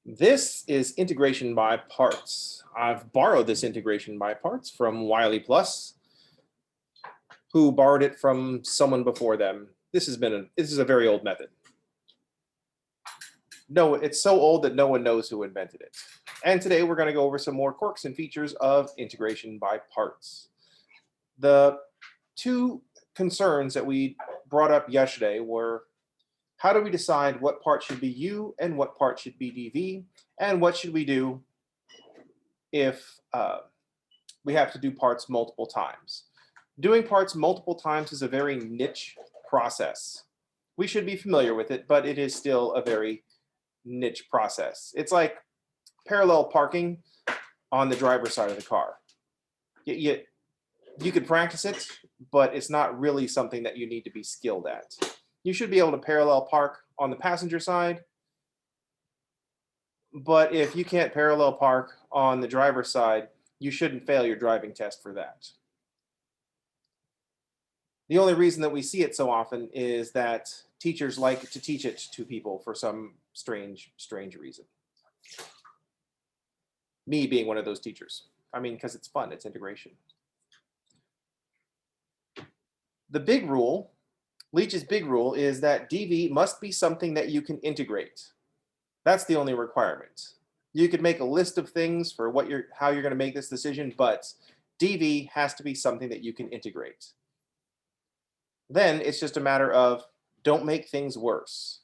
This is integration by parts. I've borrowed this integration by parts from Wiley Plus, who borrowed it from someone before them. This is a very old method. No, it's so old that no one knows who invented it. And today we're going to go over some more quirks and features of integration by parts. The two concerns that we brought up yesterday were, how do we decide what part should be U and what part should be dV? And what should we do if we have to do parts multiple times? Doing parts multiple times is a very niche process. We should be familiar with it, but it is still a very niche process. It's like parallel parking on the driver's side of the car. You could practice it, but it's not really something that you need to be skilled at. You should be able to parallel park on the passenger side, but if you can't parallel park on the driver's side, you shouldn't fail your driving test for that. The only reason that we see it so often is that teachers like to teach it to people for some strange reason. Me being one of those teachers. I mean, because it's fun, it's integration. The big rule, Leach's big rule, is that dV must be something that you can integrate. That's the only requirement. You could make a list of things for how you're going to make this decision, but dV has to be something that you can integrate. Then it's just a matter of don't make things worse.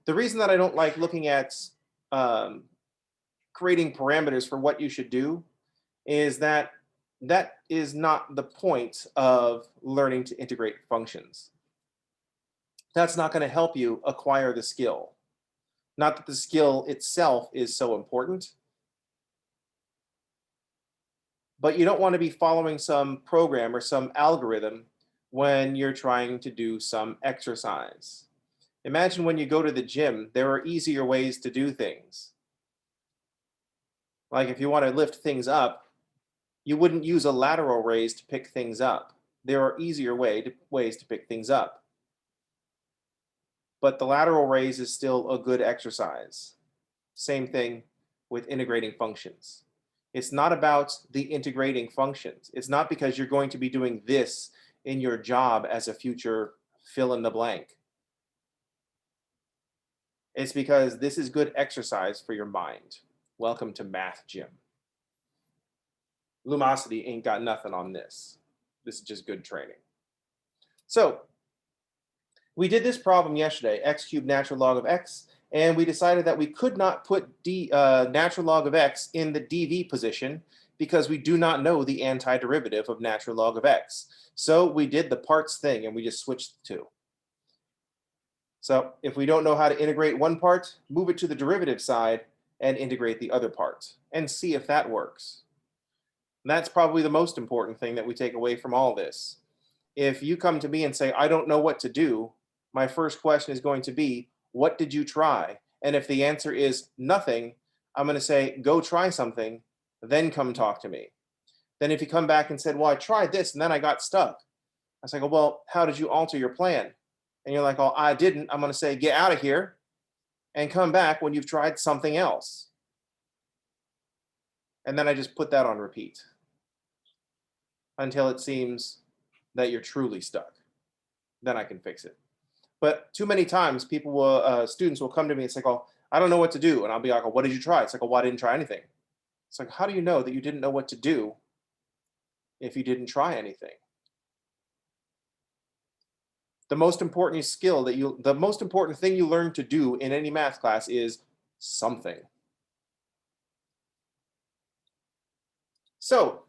The reason that I don't like looking at creating parameters for what you should do is that is not the point of learning to integrate functions. That's not going to help you acquire the skill. Not that the skill itself is so important, but you don't want to be following some program or some algorithm when you're trying to do some exercise. Imagine when you go to the gym, there are easier ways to do things. Like if you want to lift things up, you wouldn't use a lateral raise to pick things up. There are easier ways to pick things up. But the lateral raise is still a good exercise. Same thing with integrating functions. It's not about the integrating functions. It's not because you're going to be doing this in your job as a future fill in the blank. It's because this is good exercise for your mind. Welcome to Math Gym. Lumosity ain't got nothing on this. This is just good training. So we did this problem yesterday, x cubed natural log of x, and we decided that we could not put natural log of x in the dv position because we do not know the antiderivative of natural log of x. So we did the parts thing and we just switched the two. So if we don't know how to integrate one part, move it to the derivative side and integrate the other part and see if that works. And that's probably the most important thing that we take away from all this. If you come to me and say, I don't know what to do, my first question is going to be, what did you try? And if the answer is nothing, I'm going to say, go try something, then come talk to me. Then if you come back and said, well, I tried this and then I got stuck. I say, well, how did you alter your plan? And you're like, oh, I didn't. I'm going to say, get out of here and come back when you've tried something else. And then I just put that on repeat until it seems that you're truly stuck. Then I can fix it. But too many times students will come to me and say, oh, I don't know what to do. And I'll be like, oh, what did you try? It's like, oh, well, I didn't try anything. It's like, how do you know that you didn't know what to do if you didn't try anything? The most important thing you learn to do in any math class is something. So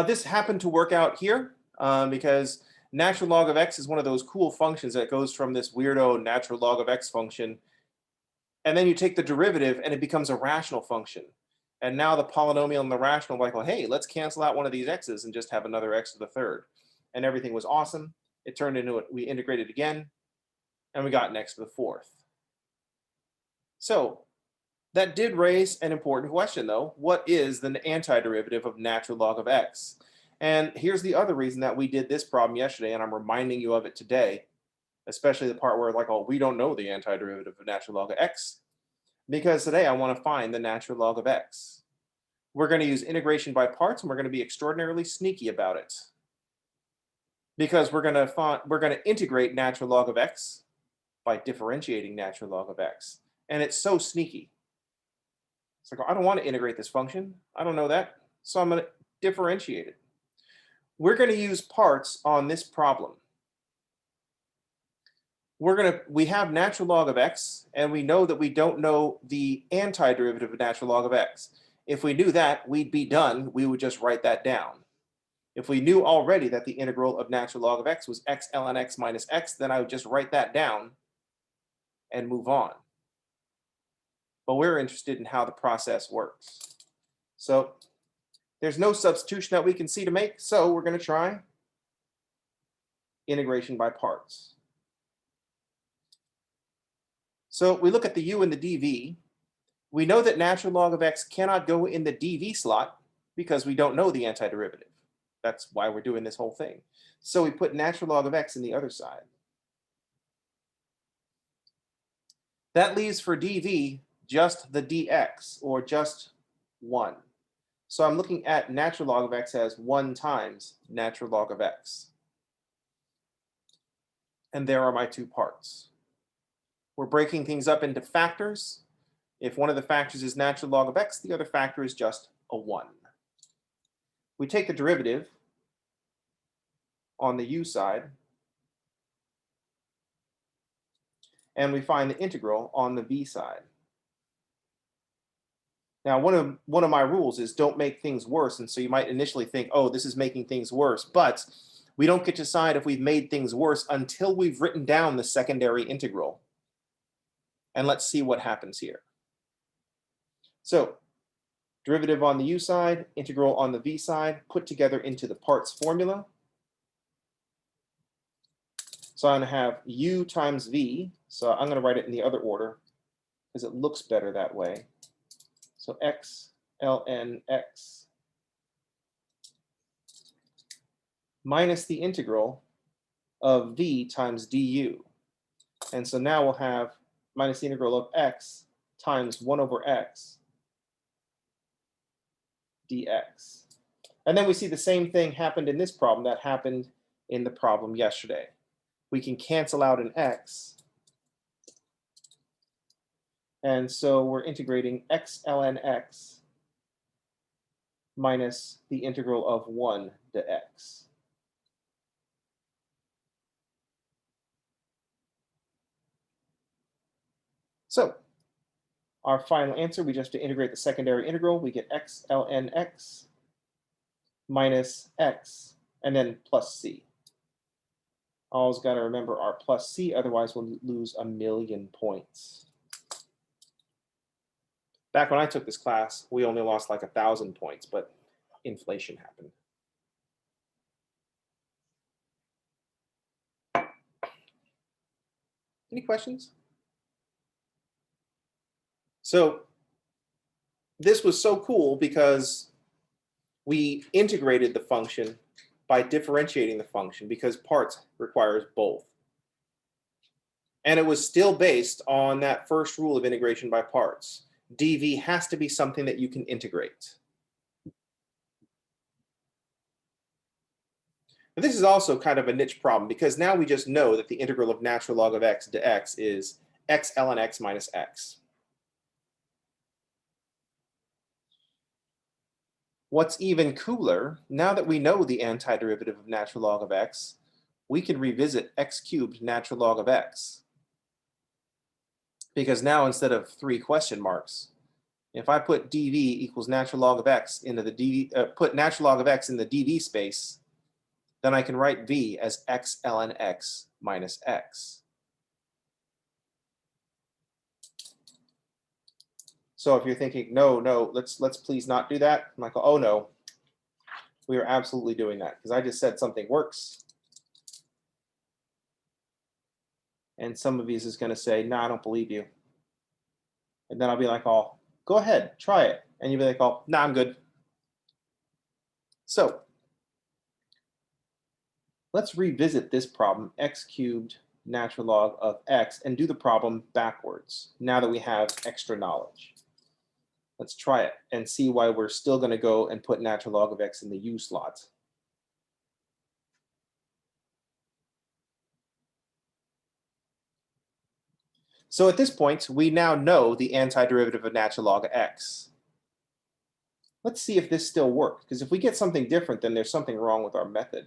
this happened to work out here because natural log of x is one of those cool functions that goes from this weirdo natural log of x function, and then you take the derivative and it becomes a rational function. And now the polynomial and the rational are like, well, hey, let's cancel out one of these x's and just have another x to the third. And everything was awesome. It turned into it. We integrated again, and we got an x to the fourth. So that did raise an important question, though. What is the antiderivative of natural log of x? And here's the other reason that we did this problem yesterday, and I'm reminding you of it today, especially the part where like, oh, we don't know the antiderivative of natural log of x. because today I want to find the natural log of x. We're going to use integration by parts, and we're going to be extraordinarily sneaky about it. Because we're going to integrate natural log of x by differentiating natural log of x. And it's so sneaky. It's like, I don't want to integrate this function. I don't know that. So I'm going to differentiate it. We're going to use parts on this problem. We have natural log of x, and we know that we don't know the antiderivative of natural log of x. If we knew that, we'd be done. We would just write that down. If we knew already that the integral of natural log of x was x ln x minus x, then I would just write that down and move on. But we're interested in how the process works. So there's no substitution that we can see to make, so we're going to try integration by parts. So we look at the u and the dv. We know that natural log of x cannot go in the dv slot because we don't know the antiderivative. That's why we're doing this whole thing. So we put natural log of x in the other side. That leaves for dv just the dx, or just 1. So I'm looking at natural log of x as 1 times natural log of x. And there are my two parts. We're breaking things up into factors. If one of the factors is natural log of x, the other factor is just a 1. We take the derivative on the u side, and we find the integral on the v side. Now, one of my rules is don't make things worse, and so you might initially think, oh, this is making things worse, but we don't get to decide if we've made things worse until we've written down the secondary integral. And let's see what happens here. So derivative on the u side, integral on the v side, put together into the parts formula. So I'm going to have u times v. So I'm going to write it in the other order because it looks better that way. So x ln x minus the integral of v times du. And so now we'll have minus the integral of x times 1 over x dx. And then we see the same thing happened in this problem that happened in the problem yesterday. We can cancel out an x. And so we're integrating x ln x minus the integral of 1 dx. So our final answer, we just have to integrate the secondary integral. We get x ln x minus x, and then plus c. Always got to remember our plus c, otherwise we'll lose 1,000,000 points. Back when I took this class, we only lost like 1,000 points, but inflation happened. Any questions? So this was so cool because we integrated the function by differentiating the function, because parts requires both. And it was still based on that first rule of integration by parts. dv has to be something that you can integrate. But this is also kind of a niche problem, because now we just know that the integral of natural log of x dx is x ln x minus x. What's even cooler, now that we know the antiderivative of natural log of x, we can revisit x cubed natural log of x. Because now instead of 3 question marks, if I put dv equals natural log of x into the dv, put natural log of x in the dv space, then I can write v as x ln x minus x. So if you're thinking, no, let's please not do that, I'm like, oh no, we are absolutely doing that, because I just said something works. And some of you is going to say, no, I don't believe you. And then I'll be like, oh, go ahead, try it. And you'll be like, oh, no, I'm good. So let's revisit this problem, x cubed natural log of x and do the problem backwards now that we have extra knowledge. Let's try it and see why we're still going to go and put natural log of x in the u slot. So at this point, we now know the antiderivative of natural log of x. Let's see if this still works, because if we get something different, then there's something wrong with our method.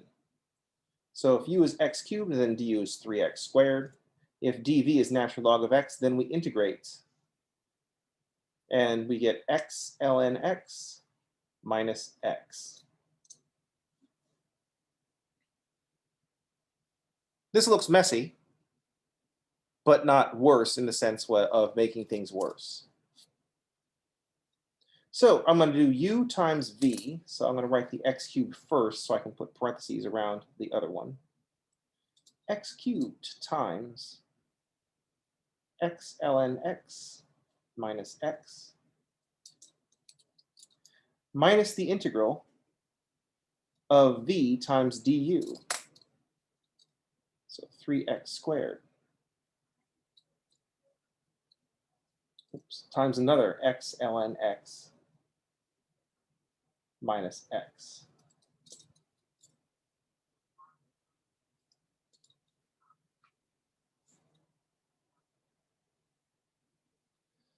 So if u is x cubed, then du is 3x squared. If dv is natural log of x, then we integrate. And we get x ln x minus x. This looks messy, but not worse in the sense of making things worse. So I'm going to do u times v. So I'm going to write the x cubed first so I can put parentheses around the other one. X cubed times x ln x minus x minus the integral of v times du. So 3x squared. Oops, times another x ln x minus x.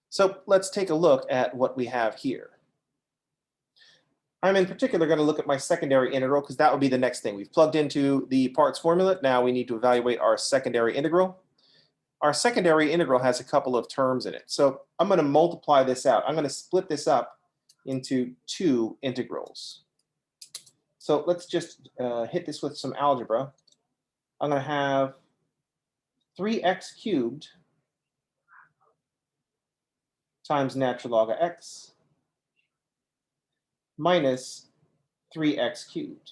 So let's take a look at what we have here. I'm in particular going to look at my secondary integral because that would be the next thing. We've plugged into the parts formula. Now we need to evaluate our secondary integral. Our secondary integral has a couple of terms in it. So I'm going to multiply this out. I'm going to split this up into two integrals. So let's just hit this with some algebra. I'm going to have 3x cubed times natural log of x minus 3x cubed.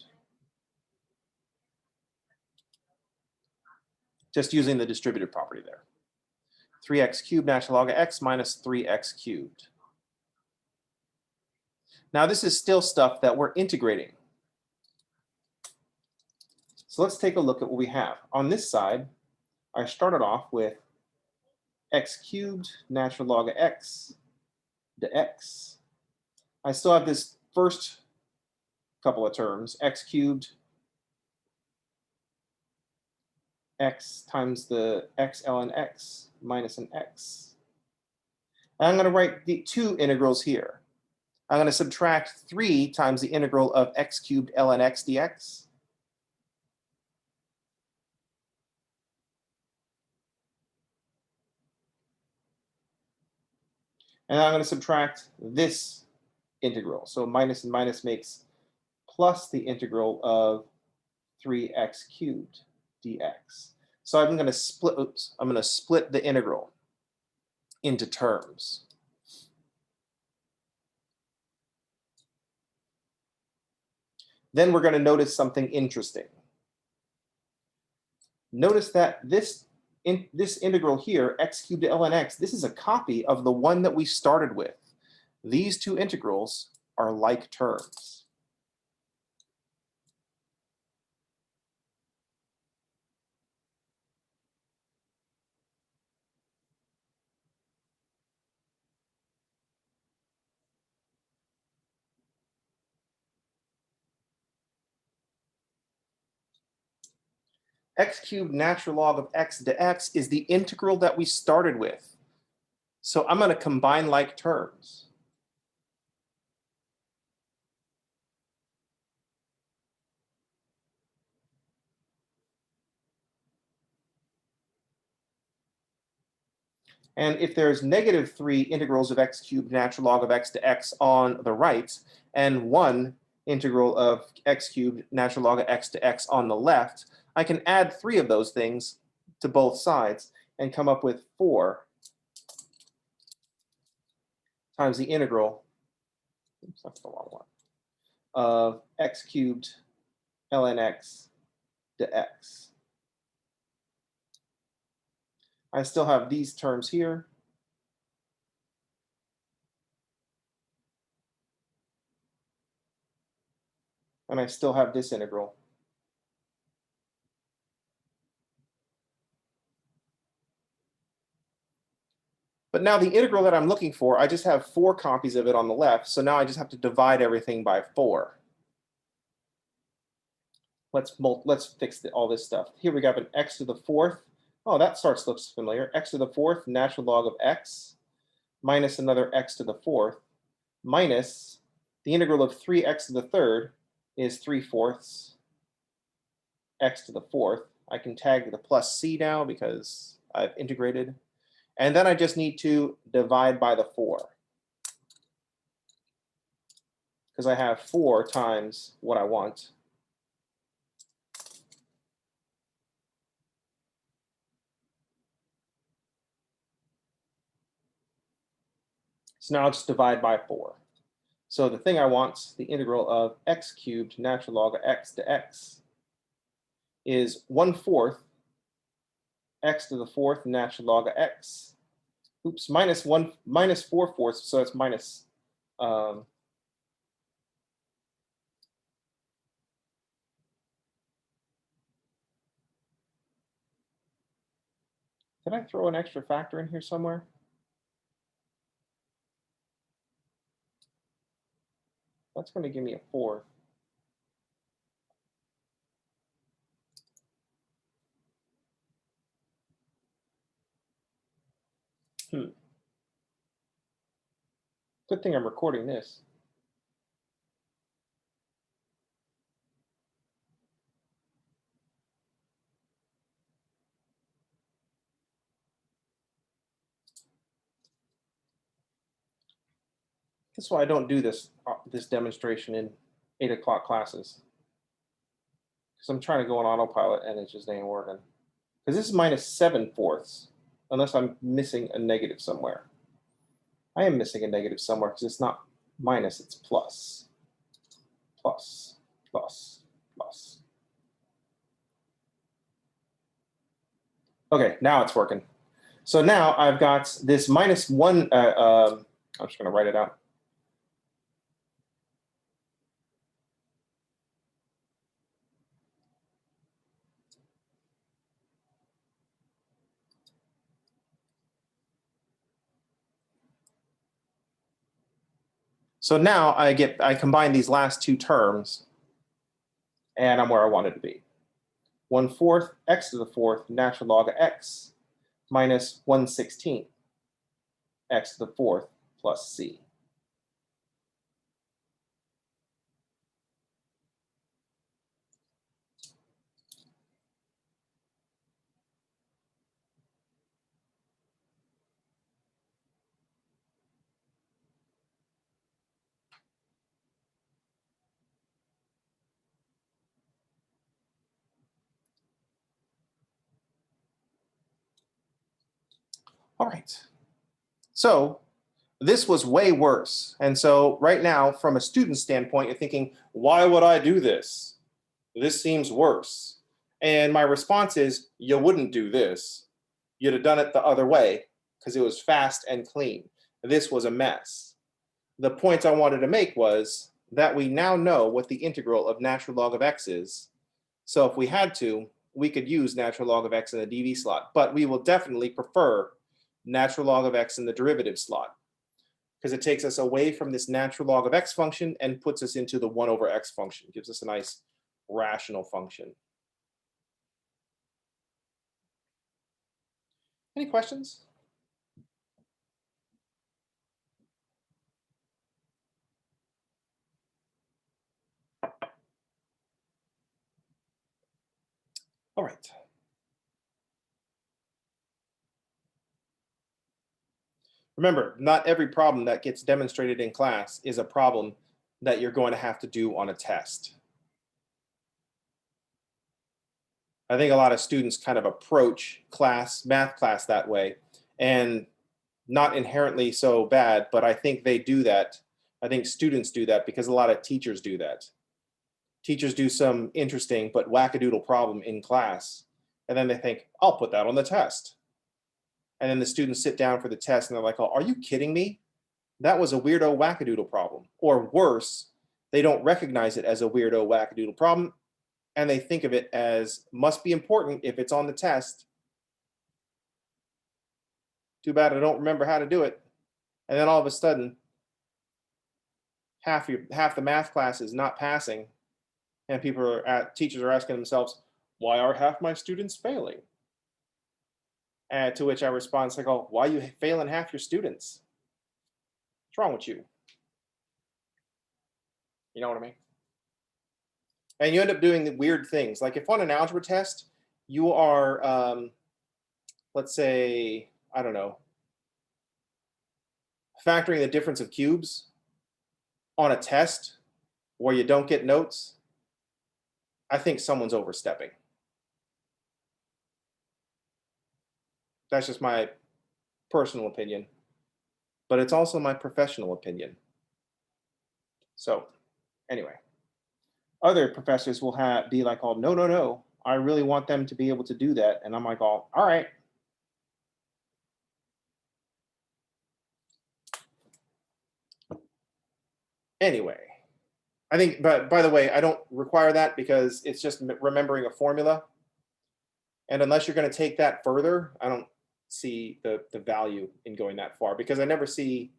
Just using the distributive property there. 3x cubed natural log of x minus 3x cubed. Now this is still stuff that we're integrating. So let's take a look at what we have. On this side, I started off with x cubed natural log of x dx. I still have this first couple of terms, x cubed x times the x ln x minus an x. And I'm going to write the two integrals here. I'm going to subtract 3 times the integral of x cubed ln x dx. And I'm going to subtract this integral. So minus and minus makes plus the integral of 3x cubed dx. So I'm going to split the integral into terms. Then we're going to notice something interesting. Notice that this integral here, x cubed to ln x, this is a copy of the one that we started with. These two integrals are like terms. X cubed natural log of x dx is the integral that we started with. So I'm going to combine like terms. And if there's -3 integrals of x cubed natural log of x to x on the right, and 1 integral of x cubed natural log of x to x on the left, I can add 3 of those things to both sides and come up with 4 times the integral, oops, that's the wrong one, of x cubed ln x to x. I still have these terms here. And I still have this integral. But now the integral that I'm looking for, I just have 4 copies of it on the left. So now I just have to divide everything by 4. Let's fix all this stuff. Here we got an x to the 4th. Oh, that looks familiar. X to the 4th, natural log of x, minus another x to the 4th, minus the integral of 3x to the 3rd is 3/4 x to the 4th. I can tag the plus c now because I've integrated. And then I just need to divide by the 4. Because I have 4 times what I want. So now I'll just divide by 4. So the thing I want, the integral of x cubed natural log of x to x, is 1/4 x to the 4th natural log of x. Oops, minus 4/4, so it's minus. Did I throw an extra factor in here somewhere? That's going to give me a 4th. Good thing I'm recording this. That's why I don't do this demonstration in 8 o'clock classes. Because I'm trying to go on autopilot and it just ain't working. Because this is minus 7/4, unless I'm missing a negative somewhere. I am missing a negative somewhere because it's not minus, it's plus. Plus, plus, plus. Okay, now it's working. So now I've got this minus 1. I'm just going to write it out. So now I combine these last 2 terms, and I'm where I wanted to be. 1/4 x to the 4th natural log of x minus 1/16 x to the 4th plus c. All right. So this was way worse. And so right now, from a student standpoint, you're thinking, why would I do this? This seems worse. And my response is, you wouldn't do this. You'd have done it the other way because it was fast and clean. This was a mess. The point I wanted to make was that we now know what the integral of natural log of x is. So if we had to, we could use natural log of x in the dv slot, but we will definitely prefer natural log of x in the derivative slot because it takes us away from this natural log of x function and puts us into the 1/x function. It gives us a nice rational function. Any questions? All right. Remember, not every problem that gets demonstrated in class is a problem that you're going to have to do on a test. I think a lot of students kind of approach math class that way, and not inherently so bad, but I think they do that. I think students do that because a lot of teachers do that. Teachers do some interesting but wackadoodle problem in class, and then they think, I'll put that on the test. And then the students sit down for the test and they're like, oh, are you kidding me? That was a weirdo wackadoodle problem. Or worse, they don't recognize it as a weirdo wackadoodle problem, and they think of it as must be important if it's on the test. Too bad I don't remember how to do it. And then all of a sudden, half the math class is not passing, and teachers are asking themselves, why are half my students failing? And to which I respond, it's like, oh, why are you failing half your students? What's wrong with you? You know what I mean? And you end up doing the weird things. Like if on an algebra test, you are, let's say, I don't know, factoring the difference of cubes on a test where you don't get notes, I think someone's overstepping. That's just my personal opinion, but it's also my professional opinion. So anyway, other professors will be like, oh, no, no, no. I really want them to be able to do that. And I'm like, oh, all right. Anyway, I think, but by the way, I don't require that because it's just remembering a formula. And unless you're going to take that further, I don't see the value in going that far because I never see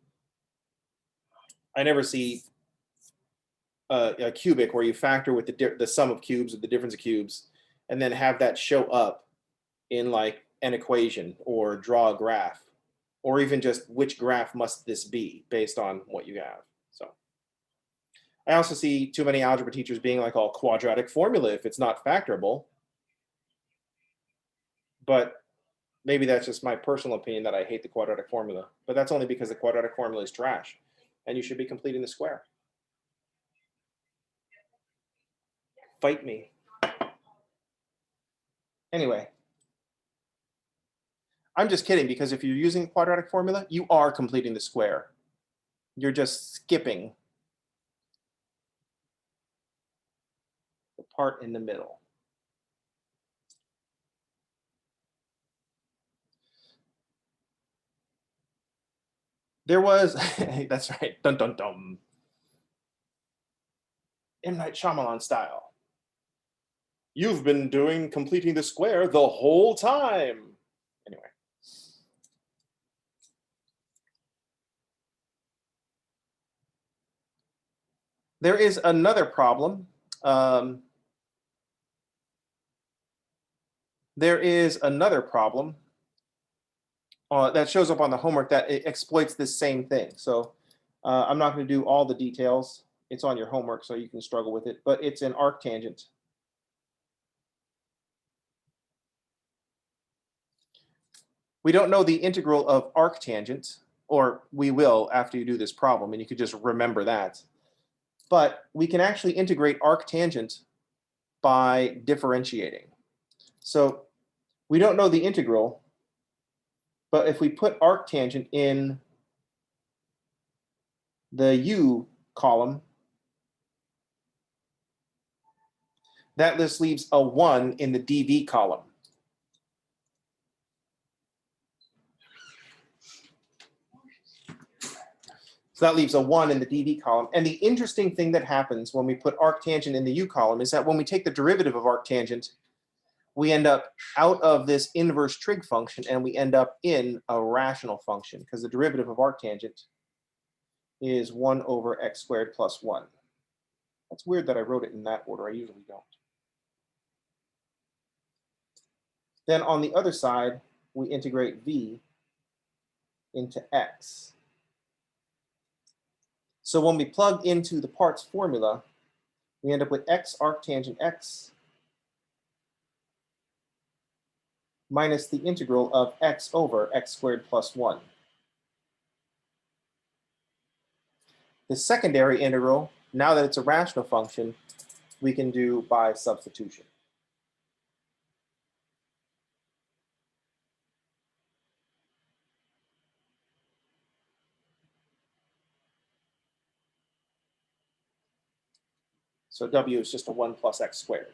a cubic where you factor with the sum of cubes or the difference of cubes and then have that show up in like an equation or draw a graph or even just which graph must this be based on what you have. So I also see too many algebra teachers being like, all quadratic formula if it's not factorable. But maybe that's just my personal opinion that I hate the quadratic formula. But that's only because the quadratic formula is trash and you should be completing the square. Fight me. Anyway, I'm just kidding because if you're using quadratic formula, you are completing the square. You're just skipping the part in the middle. There was, that's right, dun dun dun. M. Night Shyamalan style. You've been doing completing the square the whole time. Anyway. There is another problem. There is another problem that shows up on the homework that it exploits this same thing. So I'm not going to do all the details. It's on your homework, so you can struggle with it. But it's an arctangent. We don't know the integral of arctangent, or we will after you do this problem, and you could just remember that. But we can actually integrate arctangent by differentiating. So we don't know the integral, but if we put arctangent in the u column, that just leaves a 1 in the dv column. So that leaves a 1 in the dv column. And the interesting thing that happens when we put arctangent in the u column is that when we take the derivative of arctangent, we end up out of this inverse trig function and we end up in a rational function because the derivative of arctangent is 1 over x squared plus 1. That's weird that I wrote it in that order. I usually don't. Then on the other side, we integrate v into x. So when we plug into the parts formula, we end up with x arctangent x minus the integral of x over x squared plus 1. The secondary integral, now that it's a rational function, we can do by substitution. So w is just a 1 plus x squared.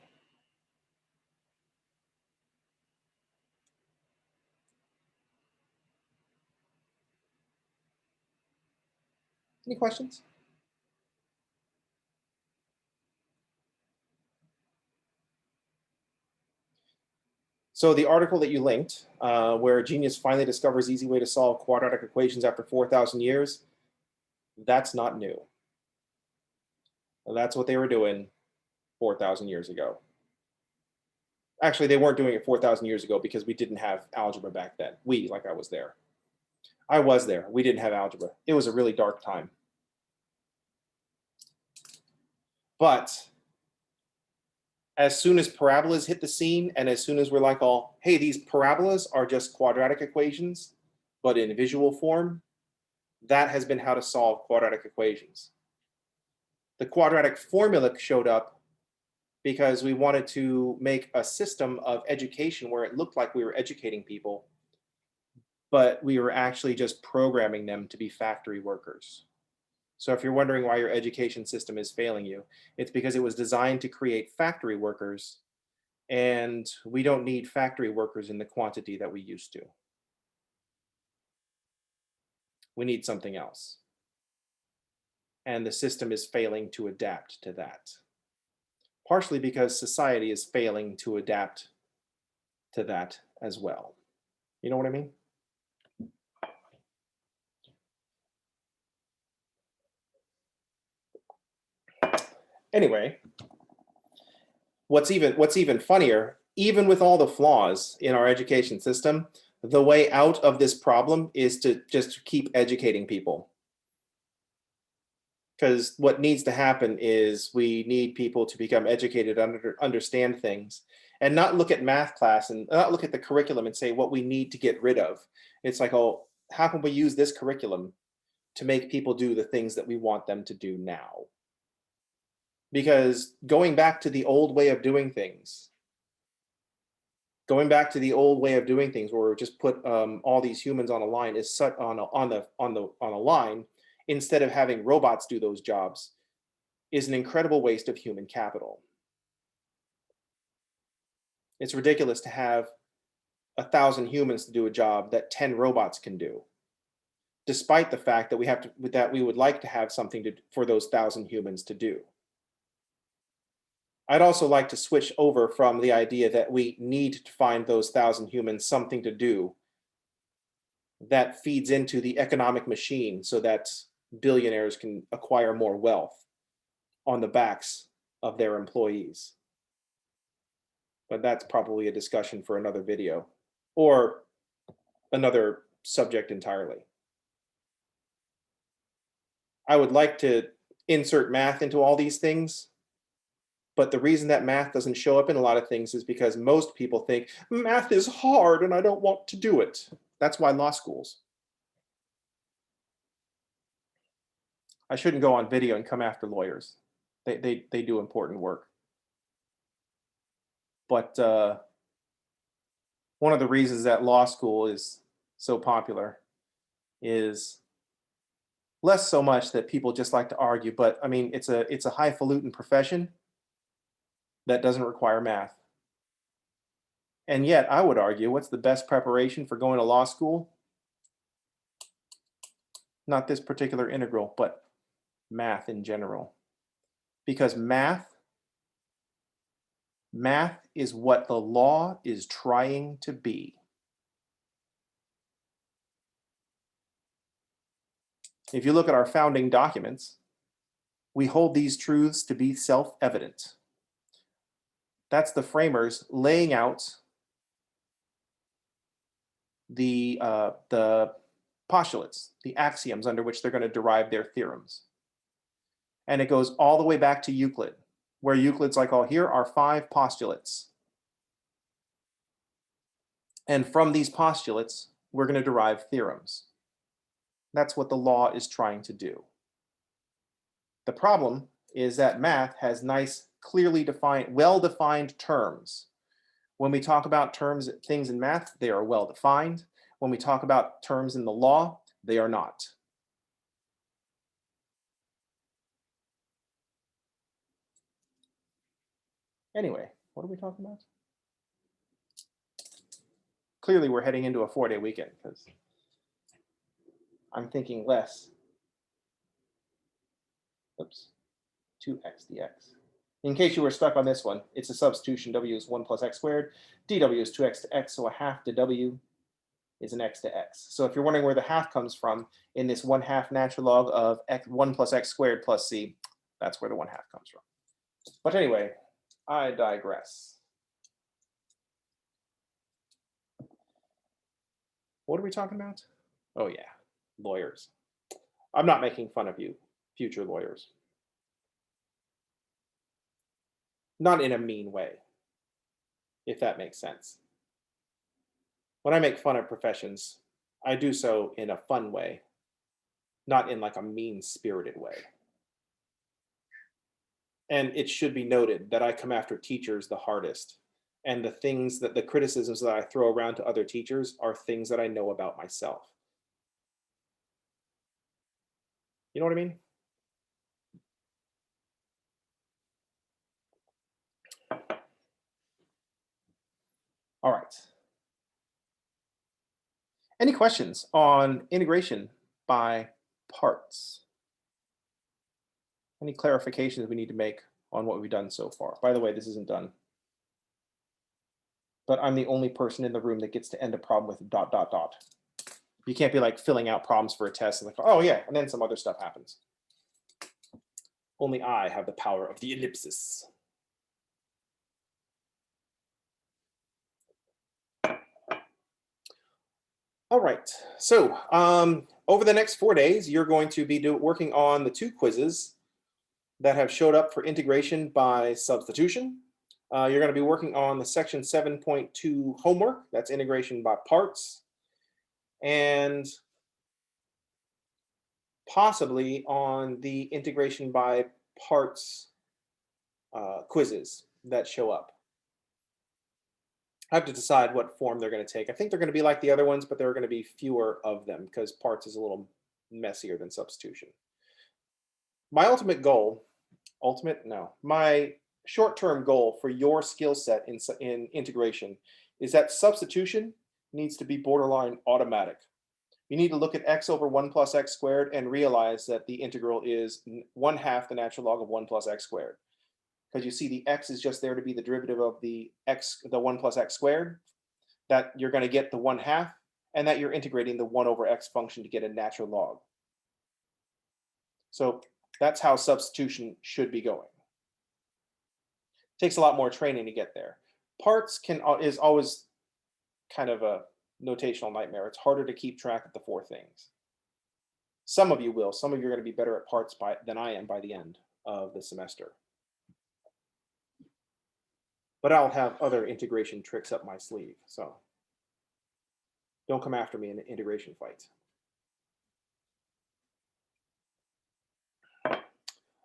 Any questions? So the article that you linked, where a genius finally discovers easy way to solve quadratic equations after 4,000 years, that's not new. That's what they were doing 4,000 years ago. Actually, they weren't doing it 4,000 years ago because we didn't have algebra back then. Like I was there. I was there. We didn't have algebra. It was a really dark time. But as soon as parabolas hit the scene, and as soon as we're like, oh, hey, these parabolas are just quadratic equations, but in visual form, that has been how to solve quadratic equations. The quadratic formula showed up because we wanted to make a system of education where it looked like we were educating people, but we were actually just programming them to be factory workers. So if you're wondering why your education system is failing you, it's because it was designed to create factory workers, and we don't need factory workers in the quantity that we used to. We need something else. And the system is failing to adapt to that. Partially because society is failing to adapt to that as well. You know what I mean? Anyway, what's even funnier, even with all the flaws in our education system, the way out of this problem is to just keep educating people. Because what needs to happen is we need people to become educated, understand things, and not look at math class and not look at the curriculum and say what we need to get rid of. It's like, oh, how can we use this curriculum to make people do the things that we want them to do now? Because going back to the old way of doing things, where we just put all these humans on a line is set on a line instead of having robots do those jobs, is an incredible waste of human capital. It's ridiculous to have 1,000 humans to do a job that 10 robots can do, despite the fact that we would like to have something for those 1,000 humans to do. I'd also like to switch over from the idea that we need to find those 1,000 humans something to do that feeds into the economic machine so that billionaires can acquire more wealth on the backs of their employees. But that's probably a discussion for another video or another subject entirely. I would like to insert math into all these things, but the reason that math doesn't show up in a lot of things is because most people think math is hard and I don't want to do it. That's why law schools. I shouldn't go on video and come after lawyers. They do important work. But one of the reasons that law school is so popular is less so much that people just like to argue, but I mean, it's a highfalutin profession that doesn't require math. And yet, I would argue, what's the best preparation for going to law school? Not this particular integral, but math in general. Because math is what the law is trying to be. If you look at our founding documents, we hold these truths to be self-evident. That's the framers laying out the postulates, the axioms under which they're going to derive their theorems. And it goes all the way back to Euclid, where Euclid's like, oh, here are 5 postulates. And from these postulates, we're going to derive theorems. That's what the law is trying to do. The problem is that math has nice, clearly defined, well-defined terms. When we talk about things in math, they are well-defined. When we talk about terms in the law, they are not. Anyway, what are we talking about? Clearly, we're heading into a 4-day weekend because I'm thinking less. Oops, 2x dx. In case you were stuck on this one, it's a substitution. W is 1 plus x squared. dw is 2x to x, so a half to w is an x to x. So if you're wondering where the half comes from in this 1/2 natural log of 1 plus x squared plus c, that's where the 1/2 comes from. But anyway, I digress. What are we talking about? Oh yeah, lawyers. I'm not making fun of you, future lawyers. Not in a mean way, if that makes sense. When I make fun of professions, I do so in a fun way, not in like a mean-spirited way. And it should be noted that I come after teachers the hardest. And the criticisms that I throw around to other teachers are things that I know about myself. You know what I mean? All right. Any questions on integration by parts? Any clarifications we need to make on what we've done so far? By the way, this isn't done. But I'm the only person in the room that gets to end a problem with ... You can't be like filling out problems for a test and like, oh yeah, and then some other stuff happens. Only I have the power of the ellipsis. All right, so over the next 4 days, you're going to be working on the 2 quizzes that have showed up for integration by substitution. You're going to be working on the section 7.2 homework, that's integration by parts, and possibly on the integration by parts quizzes that show up. I have to decide what form they're going to take. I think they're going to be like the other ones, but there are going to be fewer of them because parts is a little messier than substitution. My ultimate goal, my short-term goal for your skill set in integration is that substitution needs to be borderline automatic. You need to look at x over 1 plus x squared and realize that the integral is 1/2 the natural log of 1 plus x squared. Because you see the x is just there to be the derivative of the 1 plus x squared, that you're going to get the 1/2, and that you're integrating the 1 over x function to get a natural log. So that's how substitution should be going. Takes a lot more training to get there. Parts is always kind of a notational nightmare. It's harder to keep track of the 4 things. Some of you will. Some of you are going to be better at parts than I am by the end of the semester. But I'll have other integration tricks up my sleeve, so don't come after me in an integration fight.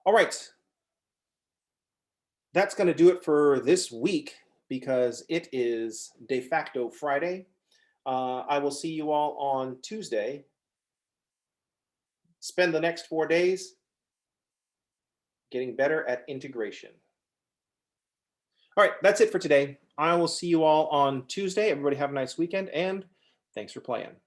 All right. That's going to do it for this week because it is de facto Friday. I will see you all on Tuesday. Spend the next 4 days getting better at integration. All right, that's it for today. I will see you all on Tuesday. Everybody have a nice weekend, and thanks for playing.